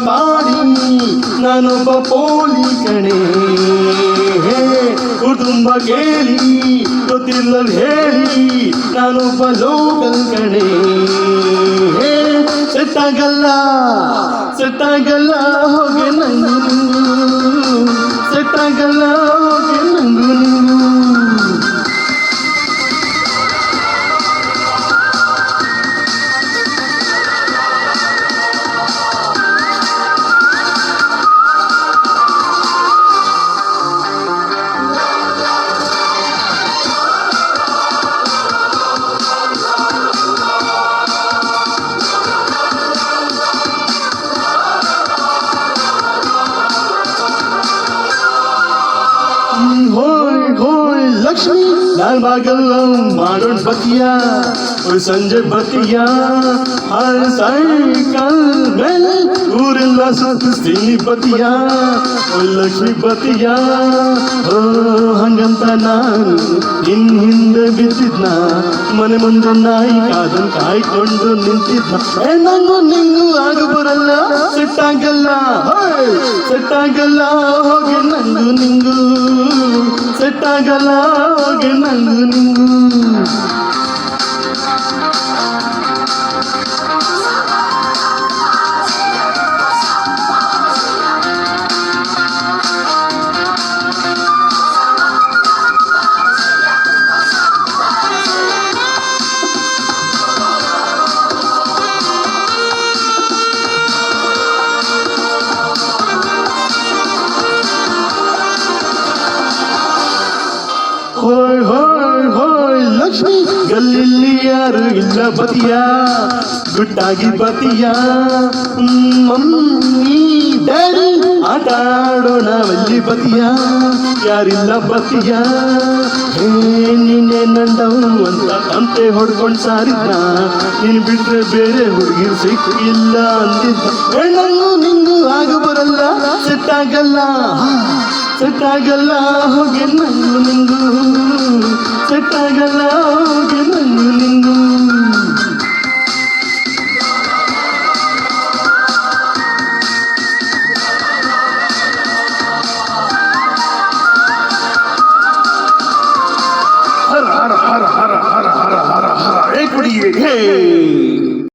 ಕಾಡಿ ನಾನೊಬ್ಬ ಪೋಲಿ ಕಣೆ ಕುಟುಂಬ ಕೇಳಿ ಗೊತ್ತಿಲ್ಲ ಹೇಳಿ ನಾನೊಬ್ಬ ಲೋಕಲ್ ಕಣೆ ಸೆಟ್ಟಾಗಲ್ಲ ಸೆಟ್ಟಾಗಲ್ಲ ಹೋಗೆ ನಂಗು ಸೆಟ್ಟಾಗಲ್ಲ ಹೋಗೆ ನಂಗು ಹೋಯ್ ಹೋಯ್ ಲಕ್ಷ್ಮಿ ಲಾಲ್ ಬಾಗಲ್ಲ ಮಾಡೋಣ ಬತ್ತಿಯ ಸಂಜೆ ಬತ್ತಿಯ ಹರ್ ಸೈಕಲ್ ಮೇಲೆ ಊರೆಲ್ಲ ಸುತ್ತಿಸ್ತೀನಿ ಬತ್ತಿಯ ಲಕ್ಷ್ಮಿ ಬತ್ತಿಯ ಹಂಗಂತ ನಾನು ಹಿಂದೆ ಬಿದ್ದಿದ್ನ ಮನೆ ಮುಂದೆ ನಾಯಿ ಕಾದನ್ ಕಾಯ್ಕೊಂಡು ನಿಂತಿದ್ನ ನಂಗು ನಿಂಗು ಆಗ ಬರಲ್ಲ ಸೆಟ್ಟಾಗಲ್ಲ ಸೆಟ್ಟಾಗಲ್ಲ ಹೋಗಿ ನಂಗು ನಿಂಗು ಸೆಟ್ಟಾಗಲ್ಲ ಹೋಗಿ ನಂಗು ನಿಂಗು ಹೋಯ್ ಹೋಯ್ ಹೋಯ್ ಲಕ್ಷ್ಮಿ ಗಲ್ಲಿಲ್ಲಿ ಯಾರು ಇಲ್ಲ ಬದಿಯ ಗುಟ್ಟಾಗಿ ಬದಿಯ ಮಮ್ಮಿ ಡ್ಯಾಡಿ ಆಟ ಆಡೋಣ ಅಲ್ಲಿ ಬದಿಯ ಯಾರಿಲ್ಲ ಬದಿಯ ನೀನೇ ನಂದವು ಅಂತ ಕಂತೆ ಹೊಡ್ಕೊಂಡು ಸಾರಿದ್ನ ನೀನು ಬಿಟ್ರೆ ಬೇರೆ ಹುಡುಗಿರು ಸಿಕ್ಕಿಲ್ಲ ಅಂದಿದ್ದ ನಂಗು ನಿಂಗು ಆಗ ಬರಲ್ಲ ಸೆಟ್ಟಾಗಲ್ಲ ಸೆಟ್ಟಾಗಲ್ಲ ಹೋಗಿ ನಂಗು ನಿಂಗು ಸೆಟ್ಟಾಗಲ್ಲ ಹೋಗಿ ನಂಗು ನಿಂಗು ಹರ ಹರ ಹರ ಹರ ಹರ ಹರ ಹರ ಹರ ಹರ ಹೇ ಕುಡಿಯೇ ಹೇ